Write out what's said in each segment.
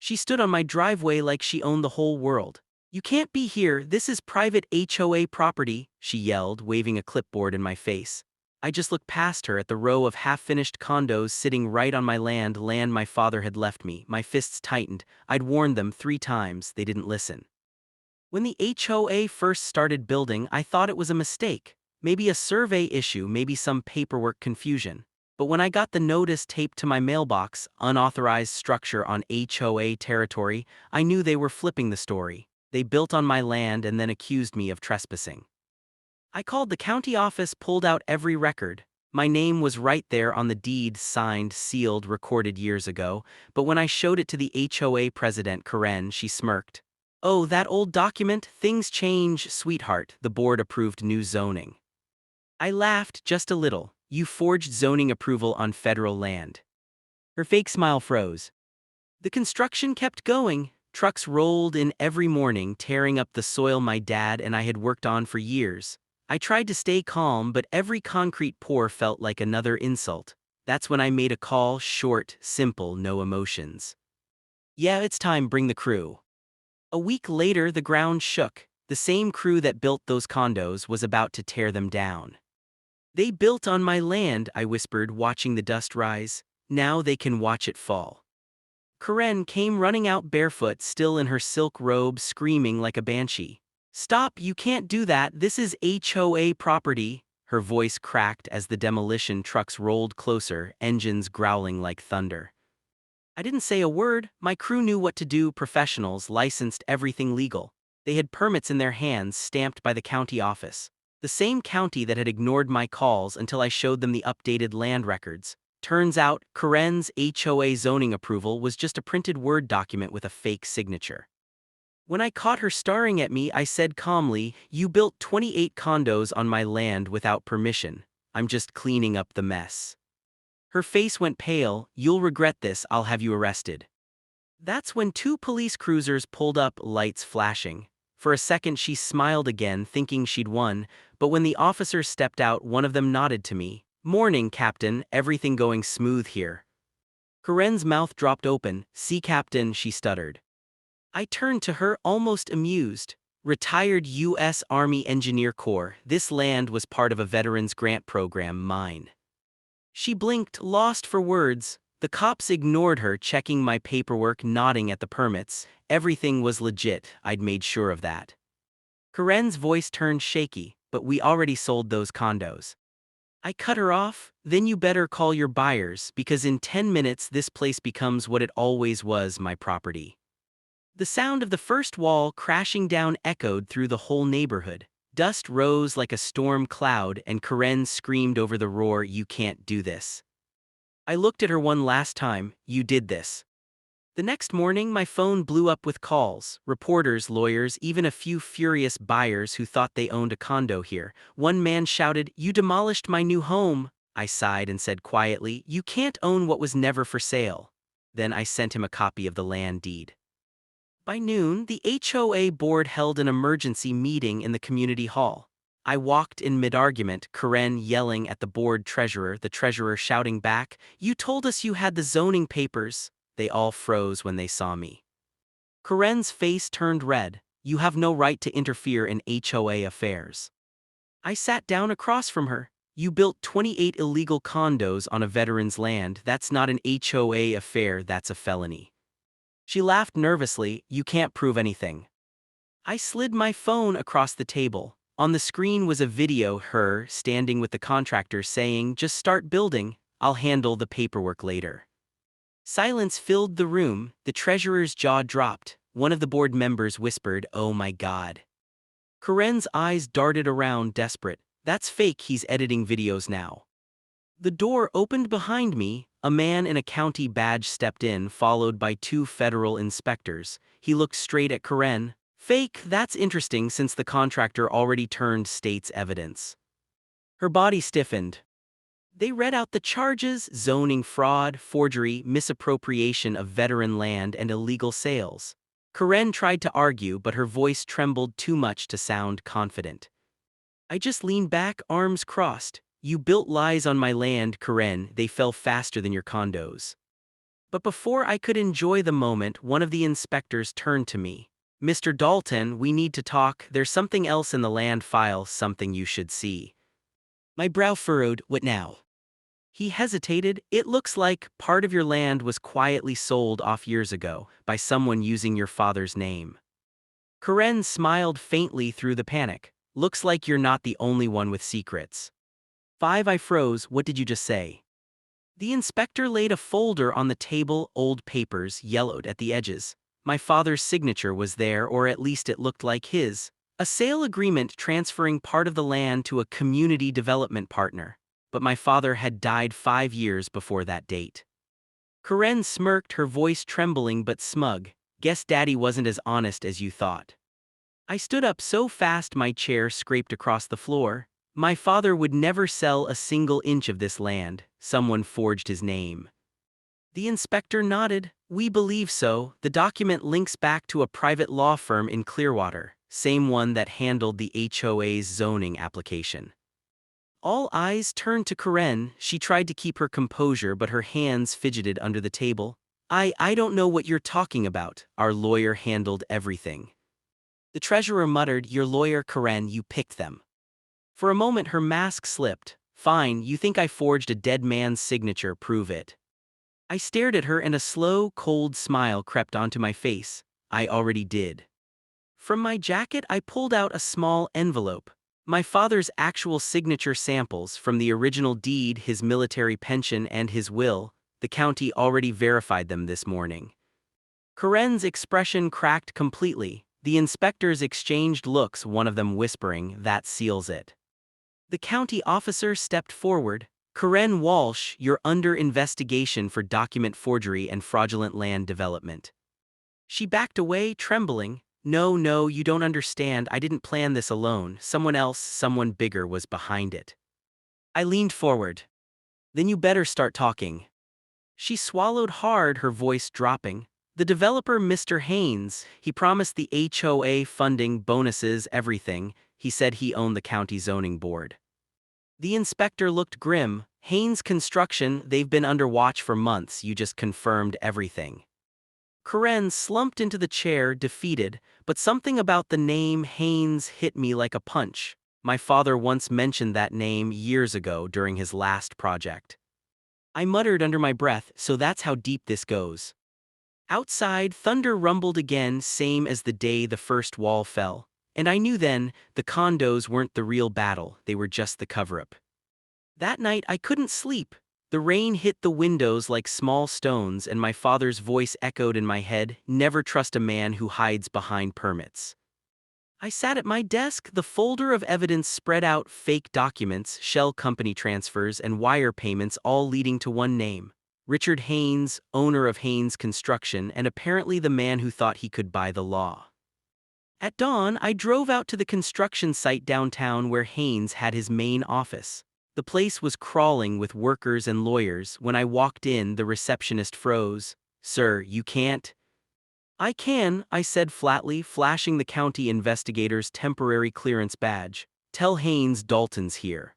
She stood on my driveway like she owned the whole world. "You can't be here, this is private HOA property," she yelled, waving a clipboard in my face. I just looked past her at the row of half-finished condos sitting right on my land my father had left me. My fists tightened. I'd warned them 3 times, they didn't listen. When the HOA first started building, I thought it was a mistake. Maybe a survey issue, maybe some paperwork confusion. But when I got the notice taped to my mailbox, "Unauthorized structure on HOA territory," I knew they were flipping the story. They built on my land and then accused me of trespassing. I called the county office, pulled out every record. My name was right there on the deed, signed, sealed, recorded years ago, but when I showed it to the HOA president, Karen, she smirked. "Oh, that old document? Things change, sweetheart. The board approved new zoning." I laughed just a little. "You forged zoning approval on federal land." Her fake smile froze. The construction kept going. Trucks rolled in every morning, tearing up the soil my dad and I had worked on for years. I tried to stay calm, but every concrete pour felt like another insult. That's when I made a call, short, simple, no emotions. "Yeah, it's time, bring the crew." A week later, the ground shook. The same crew that built those condos was about to tear them down. "They built on my land," I whispered, watching the dust rise. "Now they can watch it fall." Karen came running out barefoot, still in her silk robe, screaming like a banshee. "Stop, you can't do that, this is HOA property." Her voice cracked as the demolition trucks rolled closer, engines growling like thunder. I didn't say a word. My crew knew what to do, professionals, licensed, everything legal. They had permits in their hands, stamped by the county office. The same county that had ignored my calls until I showed them the updated land records. Turns out, Karen's HOA zoning approval was just a printed Word document with a fake signature. When I caught her staring at me, I said calmly, "You built 28 condos on my land without permission. I'm just cleaning up the mess." Her face went pale. "You'll regret this, I'll have you arrested." That's when 2 police cruisers pulled up, lights flashing. For a second she smiled again, thinking she'd won, but when the officers stepped out, one of them nodded to me. "Morning, Captain, everything going smooth here?" Karen's mouth dropped open. "See, Captain," she stuttered. I turned to her, almost amused. "Retired U.S. Army Engineer Corps, this land was part of a veterans grant program, mine." She blinked, lost for words. The cops ignored her, checking my paperwork, nodding at the permits. Everything was legit, I'd made sure of that. Karen's voice turned shaky, "But we already sold those condos." I cut her off. "Then you better call your buyers, because in 10 minutes this place becomes what it always was, my property." The sound of the first wall crashing down echoed through the whole neighborhood. Dust rose like a storm cloud and Karen screamed over the roar, "You can't do this." I looked at her one last time. "You did this." The next morning, my phone blew up with calls. Reporters, lawyers, even a few furious buyers who thought they owned a condo here. One man shouted, "You demolished my new home." I sighed and said quietly, "You can't own what was never for sale." Then I sent him a copy of the land deed. By noon, the HOA board held an emergency meeting in the community hall. I walked in mid-argument, Karen yelling at the board treasurer, the treasurer shouting back, "You told us you had the zoning papers." They all froze when they saw me. Karen's face turned red. "You have no right to interfere in HOA affairs." I sat down across from her. "You built 28 illegal condos on a veteran's land. That's not an HOA affair, that's a felony." She laughed nervously. "You can't prove anything." I slid my phone across the table. On the screen was a video, her standing with the contractor saying, "Just start building, I'll handle the paperwork later." Silence filled the room. The treasurer's jaw dropped. One of the board members whispered, "Oh my God." Karen's eyes darted around, desperate. "That's fake, he's editing videos now." The door opened behind me. A man in a county badge stepped in, followed by 2 federal inspectors. He looked straight at Karen. "Fake, that's interesting since the contractor already turned state's evidence." Her body stiffened. They read out the charges: zoning fraud, forgery, misappropriation of veteran land, and illegal sales. Karen tried to argue, but her voice trembled too much to sound confident. I just leaned back, arms crossed. "You built lies on my land, Karen. They fell faster than your condos." But before I could enjoy the moment, one of the inspectors turned to me. "Mr. Dalton, we need to talk. There's something else in the land file, something you should see." My brow furrowed. "What now?" He hesitated. "It looks like part of your land was quietly sold off years ago by someone using your father's name." Karen smiled faintly through the panic. "Looks like you're not the only one with secrets." I froze. "What did you just say?" The inspector laid a folder on the table, old papers, yellowed at the edges. My father's signature was there, or at least it looked like his. A sale agreement transferring part of the land to a community development partner. But my father had died 5 years before that date. Karen smirked, her voice trembling but smug. "Guess Daddy wasn't as honest as you thought." I stood up so fast my chair scraped across the floor. "My father would never sell a single inch of this land. Someone forged his name." The inspector nodded. "We believe so. The document links back to a private law firm in Clearwater, same one that handled the HOA's zoning application." All eyes turned to Karen. She tried to keep her composure, but her hands fidgeted under the table. I don't know what you're talking about. Our lawyer handled everything." The treasurer muttered, "Your lawyer, Karen, you picked them." For a moment her mask slipped. "Fine, you think I forged a dead man's signature, prove it." I stared at her and a slow, cold smile crept onto my face. "I already did." From my jacket I pulled out a small envelope. My father's actual signature samples from the original deed, his military pension, and his will. The county already verified them this morning. Karen's expression cracked completely. The inspectors exchanged looks, one of them whispering, "That seals it." The county officer stepped forward. "Karen Walsh, you're under investigation for document forgery and fraudulent land development." She backed away, trembling. No, you don't understand. I didn't plan this alone. Someone else, someone bigger was behind it." I leaned forward. "Then you better start talking." She swallowed hard, her voice dropping. "The developer, Mr. Haynes, he promised the HOA funding, bonuses, everything. He said he owned the county zoning board." The inspector looked grim. "Haynes Construction, they've been under watch for months. You just confirmed everything." Karen slumped into the chair, defeated, but something about the name Haynes hit me like a punch. My father once mentioned that name years ago during his last project. I muttered under my breath, "So that's how deep this goes." Outside, thunder rumbled again, same as the day the first wall fell. And I knew then, the condos weren't the real battle, they were just the cover-up. That night I couldn't sleep. The rain hit the windows like small stones and my father's voice echoed in my head, "Never trust a man who hides behind permits." I sat at my desk, the folder of evidence spread out, fake documents, shell company transfers, and wire payments all leading to one name. Richard Haynes, owner of Haynes Construction, and apparently the man who thought he could buy the law. At dawn, I drove out to the construction site downtown where Haynes had his main office. The place was crawling with workers and lawyers. When I walked in, the receptionist froze. "Sir, you can't." "I can," I said flatly, flashing the county investigator's temporary clearance badge. "Tell Haynes Dalton's here."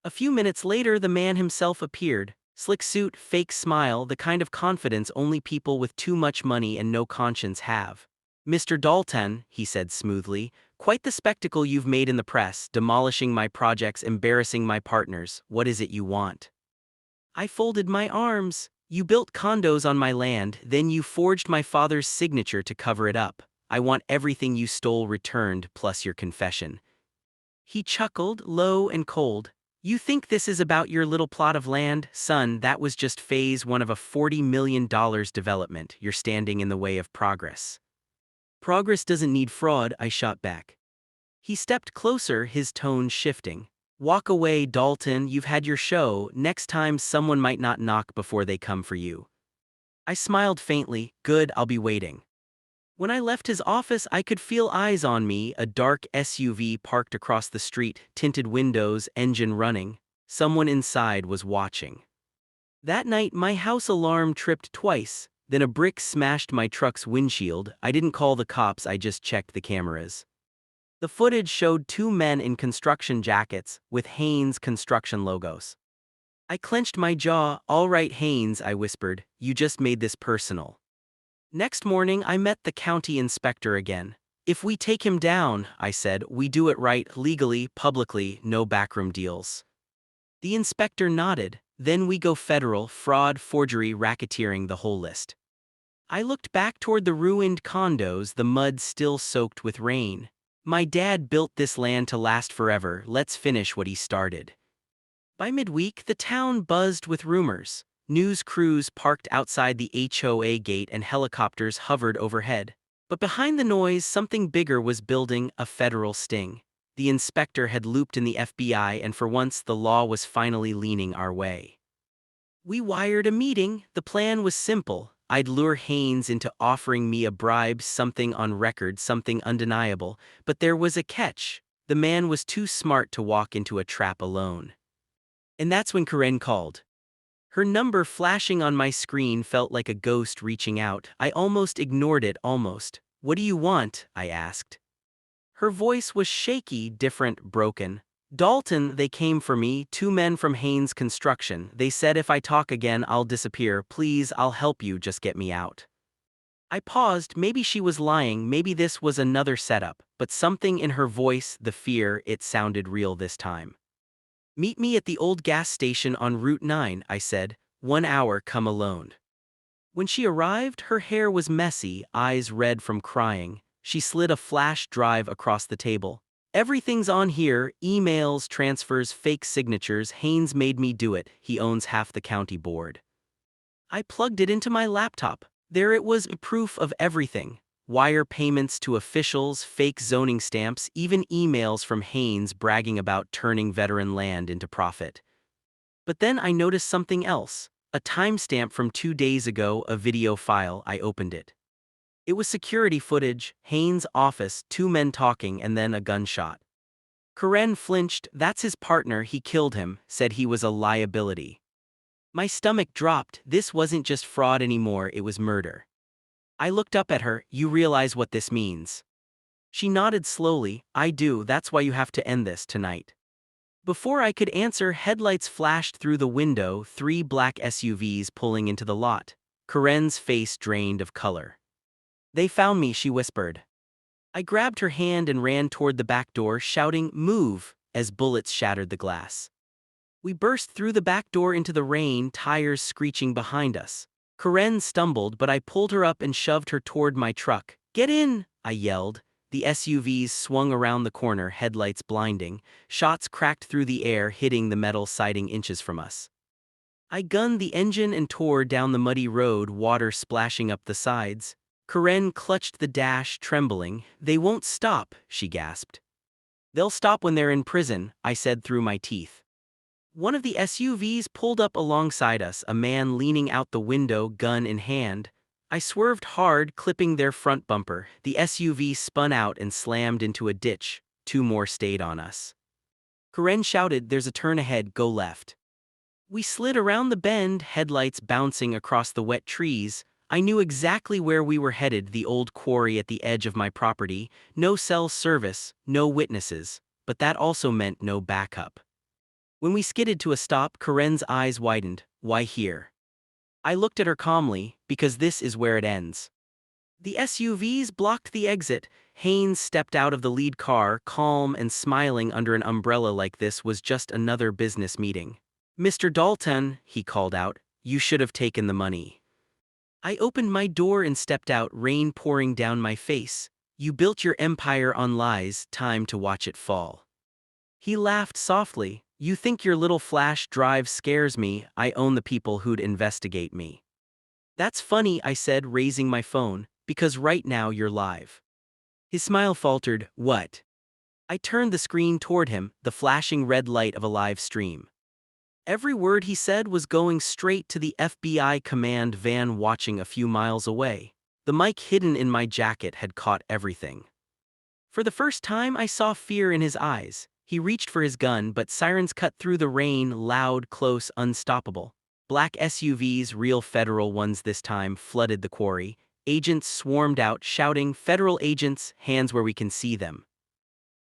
A few minutes later, the man himself appeared. Slick suit, fake smile, the kind of confidence only people with too much money and no conscience have. "Mr. Dalton," he said smoothly, "quite the spectacle you've made in the press, demolishing my projects, embarrassing my partners. What is it you want?" I folded my arms. "You built condos on my land, then you forged my father's signature to cover it up. I want everything you stole returned, plus your confession." He chuckled, low and cold. "You think this is about your little plot of land? Son, that was just phase 1 of a $40 million development. You're standing in the way of progress." "Progress doesn't need fraud," I shot back. He stepped closer, his tone shifting. "Walk away, Dalton, you've had your show. Next time someone might not knock before they come for you." I smiled faintly. "Good, I'll be waiting." When I left his office, I could feel eyes on me, a dark SUV parked across the street, tinted windows, engine running. Someone inside was watching. That night, my house alarm tripped twice. Then a brick smashed my truck's windshield. I didn't call the cops, I just checked the cameras. The footage showed 2 men in construction jackets, with Haynes Construction logos. I clenched my jaw. "All right, Haynes," I whispered, "you just made this personal." Next morning, I met the county inspector again. "If we take him down," I said, "we do it right, legally, publicly, no backroom deals." The inspector nodded. "Then we go federal, fraud, forgery, racketeering, the whole list." I looked back toward the ruined condos, the mud still soaked with rain. "My dad built this land to last forever, let's finish what he started." By midweek, the town buzzed with rumors. News crews parked outside the HOA gate and helicopters hovered overhead. But behind the noise, something bigger was building, a federal sting. The inspector had looped in the FBI, and for once the law was finally leaning our way. We wired a meeting. The plan was simple. I'd lure Haynes into offering me a bribe, something on record, something undeniable. But there was a catch. The man was too smart to walk into a trap alone. And that's when Karen called. Her number flashing on my screen felt like a ghost reaching out. I almost ignored it, almost. "What do you want?" I asked. Her voice was shaky, different, broken. "Dalton, they came for me, 2 men from Haynes Construction. They said if I talk again, I'll disappear. Please, I'll help you, just get me out." I paused. Maybe she was lying, maybe this was another setup, but something in her voice, the fear, it sounded real this time. "Meet me at the old gas station on Route 9, I said. 1 hour, come alone." When she arrived, her hair was messy, eyes red from crying. She slid a flash drive across the table. "Everything's on here, emails, transfers, fake signatures. Haynes made me do it. He owns half the county board." I plugged it into my laptop. There it was, proof of everything. Wire payments to officials, fake zoning stamps, even emails from Haynes bragging about turning veteran land into profit. But then I noticed something else. A timestamp from 2 days ago, a video file. I opened it. It was security footage, Haynes' office, 2 men talking, and then a gunshot. Karen flinched. "That's his partner, he killed him, said he was a liability." My stomach dropped. This wasn't just fraud anymore, it was murder. I looked up at her. "You realize what this means?" She nodded slowly. "I do, that's why you have to end this tonight." Before I could answer, headlights flashed through the window, 3 black SUVs pulling into the lot. Karen's face drained of color. "They found me," she whispered. I grabbed her hand and ran toward the back door, shouting, "Move," as bullets shattered the glass. We burst through the back door into the rain, tires screeching behind us. Karen stumbled, but I pulled her up and shoved her toward my truck. "Get in!" I yelled. The SUVs swung around the corner, headlights blinding. Shots cracked through the air, hitting the metal siding inches from us. I gunned the engine and tore down the muddy road, water splashing up the sides. Karen clutched the dash, trembling. "They won't stop," she gasped. "They'll stop when they're in prison," I said through my teeth. One of the SUVs pulled up alongside us, a man leaning out the window, gun in hand. I swerved hard, clipping their front bumper. The SUV spun out and slammed into a ditch. 2 more stayed on us. Karen shouted, "There's a turn ahead, go left." We slid around the bend, headlights bouncing across the wet trees. I knew exactly where we were headed, the old quarry at the edge of my property. No cell service, no witnesses, but that also meant no backup. When we skidded to a stop, Karen's eyes widened. "Why here?" I looked at her calmly. "Because this is where it ends." The SUVs blocked the exit. Haynes stepped out of the lead car, calm and smiling under an umbrella. Like this was just another business meeting. "Mr. Dalton," he called out, "you should have taken the money." I opened my door and stepped out, rain pouring down my face. "You built your empire on lies, time to watch it fall." He laughed softly. "You think your little flash drive scares me? I own the people who'd investigate me." "That's funny," I said, raising my phone, "because right now you're live." His smile faltered. "What?" I turned the screen toward him, the flashing red light of a live stream. Every word he said was going straight to the FBI command van watching a few miles away. The mic hidden in my jacket had caught everything. For the first time, I saw fear in his eyes. He reached for his gun, but sirens cut through the rain, loud, close, unstoppable. Black SUVs, real federal ones this time, flooded the quarry. Agents swarmed out, shouting, "Federal agents, hands where we can see them."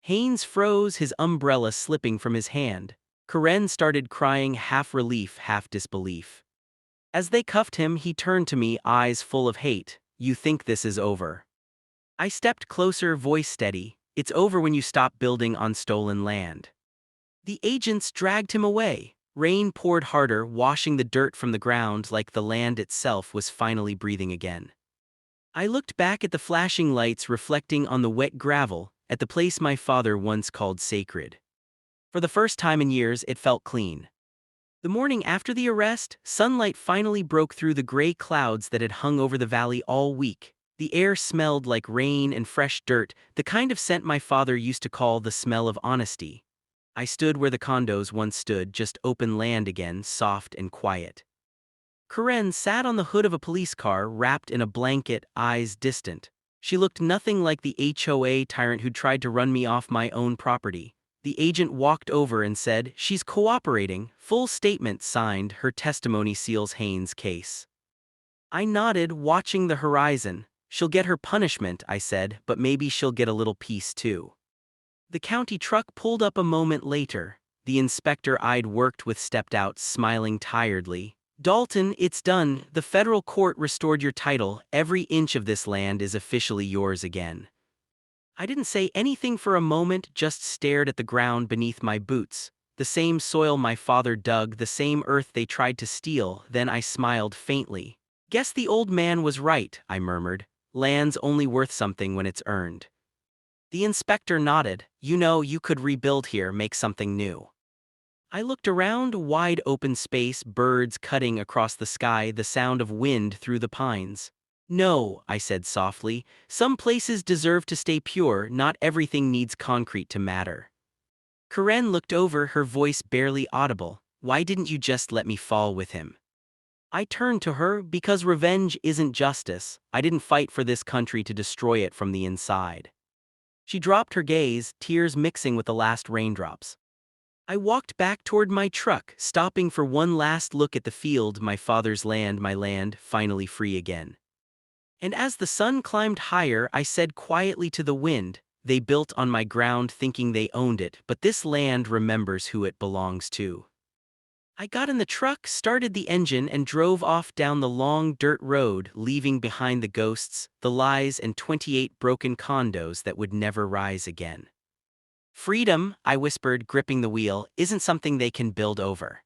Haynes froze, his umbrella slipping from his hand. Karen started crying, half relief, half disbelief. As they cuffed him, he turned to me, eyes full of hate. You think this is over? I stepped closer, voice steady. It's over when you stop building on stolen land. The agents dragged him away. Rain poured harder, washing the dirt from the ground like the land itself was finally breathing again. I looked back at the flashing lights reflecting on the wet gravel, at the place my father once called sacred. For the first time in years, it felt clean. The morning after the arrest, sunlight finally broke through the gray clouds that had hung over the valley all week. The air smelled like rain and fresh dirt, the kind of scent my father used to call the smell of honesty. I stood where the condos once stood, just open land again, soft and quiet. Karen sat on the hood of a police car, wrapped in a blanket, eyes distant. She looked nothing like the HOA tyrant who'd tried to run me off my own property. The agent walked over and said, "She's cooperating, full statement signed, her testimony seals Haynes' case." I nodded, watching the horizon. "She'll get her punishment," I said, "but maybe she'll get a little peace too." The county truck pulled up a moment later. The inspector I'd worked with stepped out, smiling tiredly. "Dalton, it's done. The federal court restored your title. Every inch of this land is officially yours again." I didn't say anything for a moment, just stared at the ground beneath my boots. The same soil my father dug, the same earth they tried to steal. Then I smiled faintly. "Guess the old man was right," I murmured. "Land's only worth something when it's earned." The inspector nodded. "You know, you could rebuild here, make something new." I looked around, wide open space, birds cutting across the sky, the sound of wind through the pines. "No," I said softly, "some places deserve to stay pure, not everything needs concrete to matter." Karen looked over, her voice barely audible. "Why didn't you just let me fall with him?" I turned to her. "Because revenge isn't justice. I didn't fight for this country to destroy it from the inside." She dropped her gaze, tears mixing with the last raindrops. I walked back toward my truck, stopping for one last look at the field, my father's land, my land, finally free again. And as the sun climbed higher, I said quietly to the wind, "They built on my ground thinking they owned it, but this land remembers who it belongs to." I got in the truck, started the engine, and drove off down the long dirt road, leaving behind the ghosts, the lies, and 28 broken condos that would never rise again. "Freedom," I whispered, gripping the wheel, "isn't something they can build over."